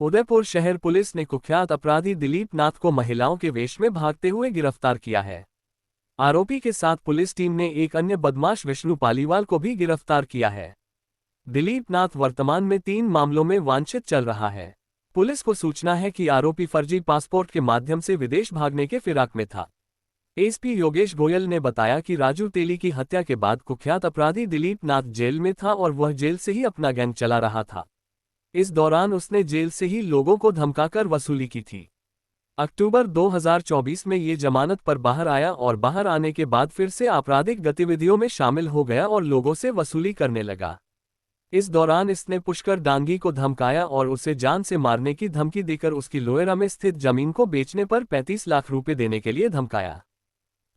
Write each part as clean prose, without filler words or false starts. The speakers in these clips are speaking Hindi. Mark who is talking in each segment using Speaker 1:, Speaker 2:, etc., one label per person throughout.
Speaker 1: उदयपुर शहर पुलिस ने कुख्यात अपराधी दिलीप नाथ को महिलाओं के वेश में भागते हुए गिरफ्तार किया है। आरोपी के साथ पुलिस टीम ने एक अन्य बदमाश विष्णु पालीवाल को भी गिरफ्तार किया है। दिलीप नाथ वर्तमान में 3 मामलों में वांछित चल रहा है। पुलिस को सूचना है कि आरोपी फर्जी पासपोर्ट के माध्यम से विदेश भागने के फिराक में था। एसपी योगेश गोयल ने बताया कि राजू तेली की हत्या के बाद कुख्यात अपराधी दिलीप नाथ जेल में था और वह जेल से ही अपना गैंग चला रहा था। इस दौरान उसने जेल से ही लोगों को धमकाकर वसूली की थी। अक्टूबर 2024 में ये जमानत पर बाहर आया और बाहर आने के बाद फिर से आपराधिक गतिविधियों में शामिल हो गया और लोगों से वसूली करने लगा। इस दौरान इसने पुष्कर डांगी को धमकाया और उसे जान से मारने की धमकी देकर उसकी लोएरा में स्थित जमीन को बेचने पर 35 लाख रुपए देने के लिए धमकाया।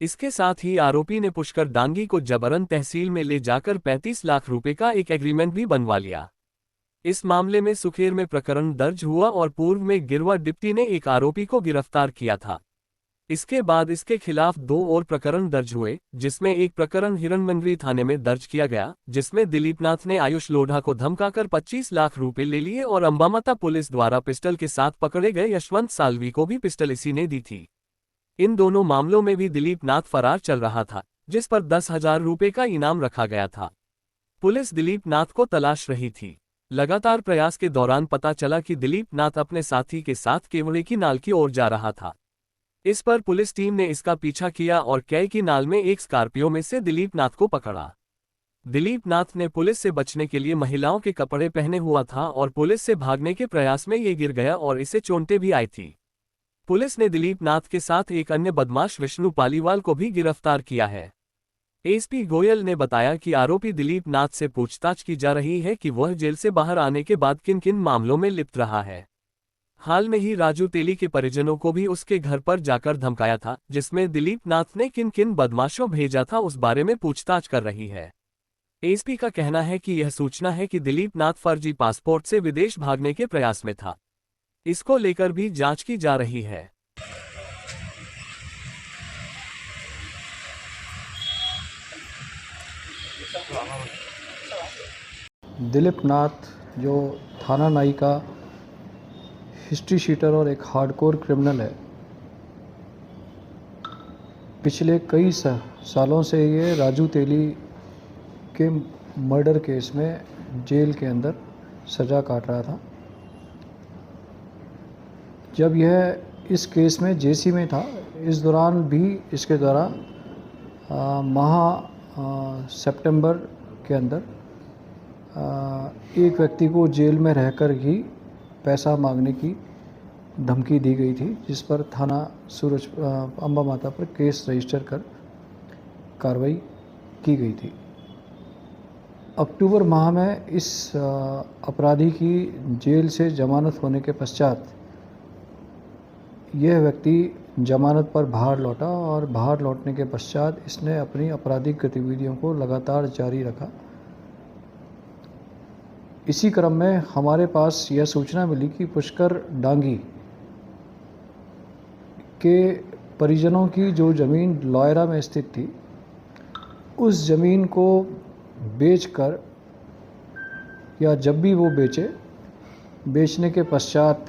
Speaker 1: इसके साथ ही आरोपी ने पुष्कर डांगी को जबरन तहसील में ले जाकर 35 लाख रुपए का एक एग्रीमेंट भी बनवा लिया। इस मामले में सुखेर में प्रकरण दर्ज हुआ और पूर्व में गिरवा डिप्टी ने एक आरोपी को गिरफ्तार किया था। इसके बाद इसके खिलाफ 2 और प्रकरण दर्ज हुए, जिसमें एक प्रकरण हिरणमंगरी थाने में दर्ज किया गया, जिसमें दिलीप नाथ ने आयुष लोढ़ा को धमकाकर 25 लाख रुपए ले लिए और अंबामाता पुलिस द्वारा पिस्टल के साथ पकड़े गए यशवंत साल्वी को भी पिस्टल इसी ने दी थी। इन दोनों मामलों में भी दिलीप नाथ फरार चल रहा था, जिस पर 10,000 रुपए का इनाम रखा गया था। पुलिस दिलीप नाथ को तलाश रही थी। लगातार प्रयास के दौरान पता चला कि दिलीप नाथ अपने साथी के साथ केवड़े की नाल की ओर जा रहा था। इस पर पुलिस टीम ने इसका पीछा किया और कै की नाल में एक स्कॉर्पियो में से दिलीप नाथ को पकड़ा। दिलीप नाथ ने पुलिस से बचने के लिए महिलाओं के कपड़े पहने हुआ था और पुलिस से भागने के प्रयास में ये गिर गया और इसे चोटें भी आई थी। पुलिस ने दिलीप नाथ के साथ एक अन्य बदमाश विष्णु पालीवाल को भी गिरफ्तार किया है। एसपी गोयल ने बताया कि आरोपी दिलीप नाथ से पूछताछ की जा रही है कि वह जेल से बाहर आने के बाद किन किन मामलों में लिप्त रहा है। हाल में ही राजू तेली के परिजनों को भी उसके घर पर जाकर धमकाया था, जिसमें दिलीप नाथ ने किन किन बदमाशों भेजा था उस बारे में पूछताछ कर रही है। एसपी का कहना है कि यह सूचना है कि दिलीप नाथ फर्जी पासपोर्ट से विदेश भागने के प्रयास में था। इसको लेकर भी जांच की जा रही है।
Speaker 2: दिलीप नाथ जो थाना नाई का हिस्ट्री शीटर और एक हार्डकोर क्रिमिनल है, पिछले कई सालों से ये राजू तेली के मर्डर केस में जेल के अंदर सज़ा काट रहा था। जब यह इस केस में जेसी में था, इस दौरान भी इसके द्वारा सितंबर के अंदर एक व्यक्ति को जेल में रहकर ही पैसा मांगने की धमकी दी गई थी, जिस पर थाना अंबामाता पर केस रजिस्टर कर कार्रवाई की गई थी। अक्टूबर माह में इस अपराधी की जेल से जमानत होने के पश्चात यह व्यक्ति जमानत पर बाहर लौटा और बाहर लौटने के पश्चात इसने अपनी आपराधिक गतिविधियों को लगातार जारी रखा। इसी क्रम में हमारे पास यह सूचना मिली कि पुष्कर डांगी के परिजनों की जो ज़मीन लोएरा में स्थित थी, उस ज़मीन को बेचकर या जब भी वो बेचने के पश्चात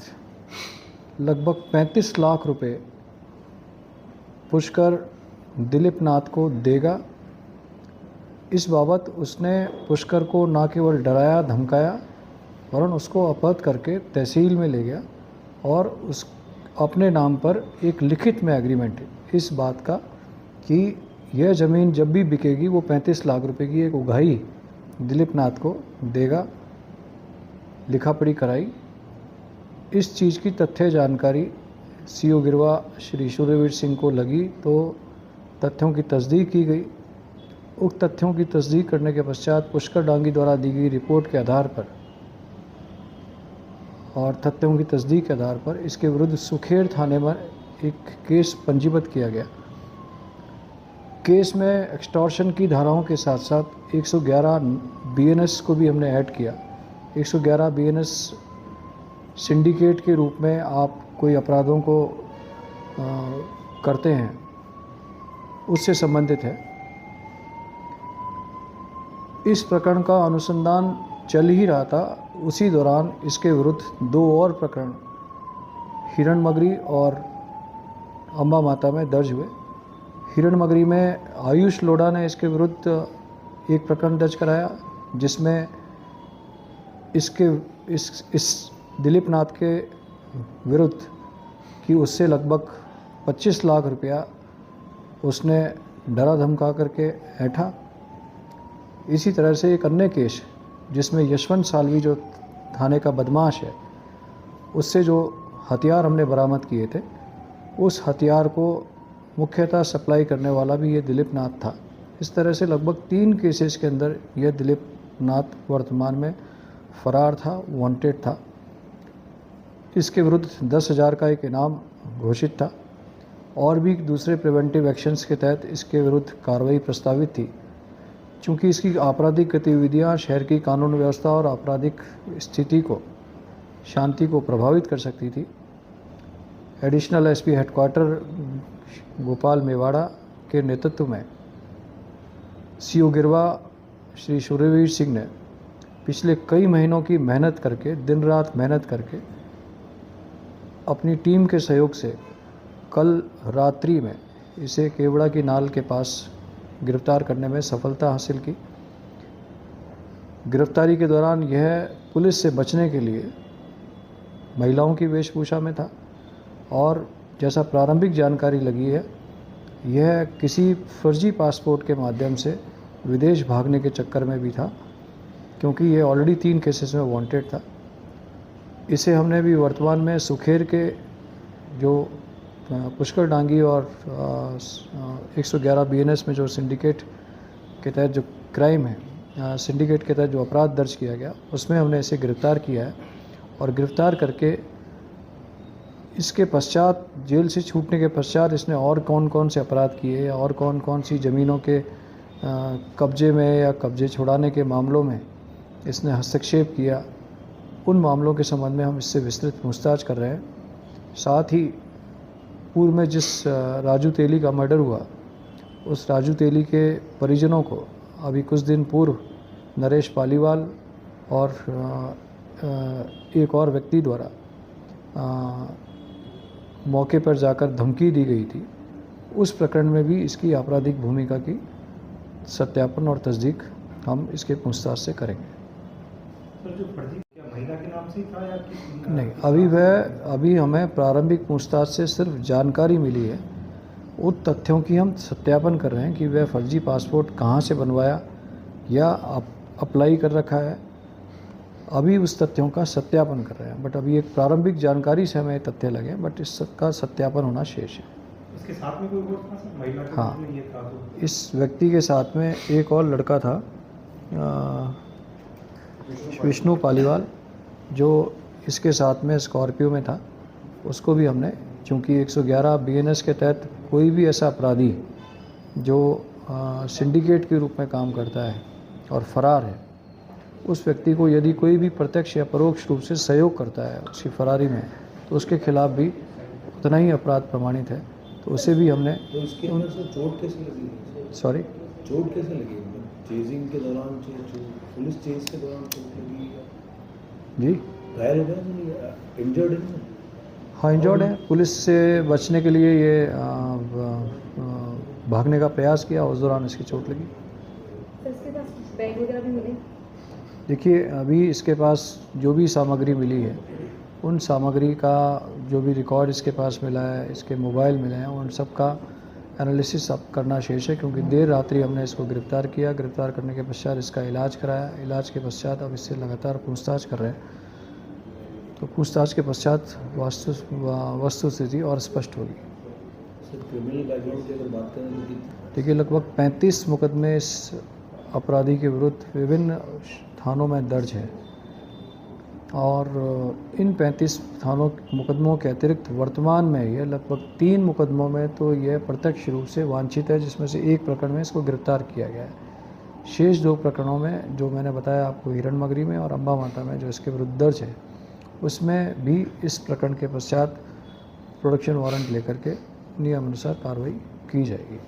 Speaker 2: लगभग 35 लाख रुपए पुष्कर दिलीप नाथ को देगा। इस बाबत उसने पुष्कर को न केवल डराया धमकाया, वरन उसको अपहृत करके तहसील में ले गया और उस अपने नाम पर एक लिखित में एग्रीमेंट इस बात का कि यह ज़मीन जब भी बिकेगी वो 35 लाख रुपए की एक उगाही दिलीप नाथ को देगा, लिखा पढ़ी कराई। इस चीज़ की तथ्य जानकारी सीओ गिरवा श्री सूर्यवीर सिंह को लगी तो तथ्यों की तस्दीक की गई। उक्त तथ्यों की तस्दीक करने के पश्चात पुष्कर डांगी द्वारा दी गई रिपोर्ट के आधार पर और तथ्यों की तस्दीक के आधार पर इसके विरुद्ध सुखेर थाने में एक केस पंजीबद्ध किया गया। केस में एक्सटॉर्शन की धाराओं के साथ साथ 111 बीएनएस को भी हमने ऐड किया। 111 बीएनएस सिंडिकेट के रूप में आप कोई अपराधों को करते हैं, उससे संबंधित है। इस प्रकरण का अनुसंधान चल ही रहा था, उसी दौरान इसके विरुद्ध 2 और प्रकरण हिरणमगरी और अम्बा माता में दर्ज हुए। हिरणमगरी में आयुष लोढ़ा ने इसके विरुद्ध एक प्रकरण दर्ज कराया, जिसमें इसके इस दिलीप नाथ के विरुद्ध कि उससे लगभग 25 लाख रुपया उसने डरा धमका करके ऐंठा। इसी तरह से एक अन्य केस जिसमें यशवंत सालवी जो थाने का बदमाश है, उससे जो हथियार हमने बरामद किए थे, उस हथियार को मुख्यतः सप्लाई करने वाला भी ये दिलीप नाथ था। इस तरह से लगभग 3 केसेस के अंदर यह दिलीप नाथ वर्तमान में फरार था, वांटेड था। इसके विरुद्ध 10,000 का एक इनाम घोषित था और भी दूसरे प्रिवेंटिव एक्शंस के तहत इसके विरुद्ध कार्रवाई प्रस्तावित थी। चूँकि इसकी आपराधिक गतिविधियां शहर की कानून व्यवस्था और आपराधिक स्थिति को, शांति को प्रभावित कर सकती थी, additional SP headquarter Gopal Mewada के नेतृत्व में सीओ गिरवा श्री सूर्यवीर सिंह ने पिछले कई महीनों की मेहनत करके, दिन रात मेहनत करके, अपनी टीम के सहयोग से कल रात्रि में इसे केवड़ा की नाल के पास गिरफ्तार करने में सफलता हासिल की। गिरफ्तारी के दौरान यह पुलिस से बचने के लिए महिलाओं की वेशभूषा में था और जैसा प्रारंभिक जानकारी लगी है, यह किसी फर्जी पासपोर्ट के माध्यम से विदेश भागने के चक्कर में भी था, क्योंकि ये ऑलरेडी 3 केसेस में वांटेड था। इसे हमने भी वर्तमान में सुखेर के जो पुष्कर डांगी और 111 बीएनएस में जो सिंडिकेट के तहत जो क्राइम है, सिंडिकेट के तहत जो अपराध दर्ज किया गया, उसमें हमने इसे गिरफ्तार किया है। और गिरफ्तार करके इसके पश्चात, जेल से छूटने के पश्चात, इसने और कौन कौन से अपराध किए और कौन कौन सी ज़मीनों के कब्जे में या कब्जे छुड़ाने के मामलों में इसने हस्तक्षेप किया, उन मामलों के संबंध में हम इससे विस्तृत पूछताछ कर रहे हैं। साथ ही पूर्व में जिस राजू तेली का मर्डर हुआ, उस राजू तेली के परिजनों को अभी कुछ दिन पूर्व नरेश पालीवाल और एक और व्यक्ति द्वारा मौके पर जाकर धमकी दी गई थी। उस प्रकरण में भी इसकी आपराधिक भूमिका की सत्यापन और तस्दीक हम इसके पूछताछ से करेंगे।
Speaker 3: सर, जो फर्जी क्या महिला के नाम से ही था या किस?
Speaker 2: नहीं, अभी हमें प्रारंभिक पूछताछ से सिर्फ जानकारी मिली है। उन तथ्यों की हम सत्यापन कर रहे हैं कि वह फर्जी पासपोर्ट कहाँ से बनवाया या अप्लाई कर रखा है। अभी उस तथ्यों का सत्यापन कर रहे हैं, बट अभी एक प्रारंभिक जानकारी से हमें तथ्य लगे, बट इस का सत्यापन होना शेष है।
Speaker 3: इसके साथ में कोई और था सर, महिला के
Speaker 2: हाँ,
Speaker 3: साथ में ये था तो?
Speaker 2: इस व्यक्ति के साथ में एक और लड़का था, विष्णु पालीवाल, जो इसके साथ में स्कॉर्पियो में था। उसको भी हमने, चूँकि 111 बीएनएस के तहत कोई भी ऐसा अपराधी जो सिंडिकेट के रूप में काम करता है और फरार है, उस व्यक्ति को यदि कोई भी प्रत्यक्ष या परोक्ष रूप से सहयोग करता है उसकी फरारी में, तो उसके खिलाफ भी उतना ही अपराध प्रमाणित है। तो उसे भी हमने।
Speaker 4: तो इसके अंदर से चोट कैसे लगी?
Speaker 2: सॉरी,
Speaker 4: चोट कैसे लगी? चेजिंग के दौरान, पुलिस चेज के दौरान चोट लगी
Speaker 2: जी?
Speaker 4: घायल हो गया, इंजर्ड है ना?
Speaker 2: हाँ, इंजर्ड है। पुलिस से बचने के लिए ये भागने का प्रयास किया, उस दौरान इसकी चोट लगी।
Speaker 5: तो इसके पास बैग वगैरह भी मिले?
Speaker 2: देखिए, अभी इसके पास जो भी सामग्री मिली है, उन सामग्री का जो भी रिकॉर्ड इसके पास मिला है, इसके मोबाइल मिले हैं, उन सब का एनालिसिस अब करना शेष है, क्योंकि देर रात्रि हमने इसको गिरफ़्तार किया। गिरफ़्तार करने के पश्चात इसका इलाज कराया। इलाज के पश्चात अब इससे लगातार पूछताछ कर रहे हैं। तो पूछताछ के पश्चात वस्तु स्थिति और स्पष्ट होगी।
Speaker 4: सर, क्रिमिनल बैकग्राउंड की अगर बात करें तो
Speaker 2: देखिए, लगभग 35 मुकदमे इस अपराधी के विरुद्ध विभिन्न थानों में दर्ज है और इन 35 थानों मुकदमों के अतिरिक्त वर्तमान में यह लगभग 3 मुकदमों में तो यह प्रत्यक्ष रूप से वांछित है, जिसमें से एक प्रकरण में इसको गिरफ्तार किया गया है। शेष 2 प्रकरणों में, जो मैंने बताया आपको, हिरणमगरी में और अम्बा माता में, जो इसके विरुद्ध दर्ज है, उसमें भी इस प्रकरण के पश्चात प्रोडक्शन वारंट लेकर के नियमानुसार कार्रवाई की जाएगी।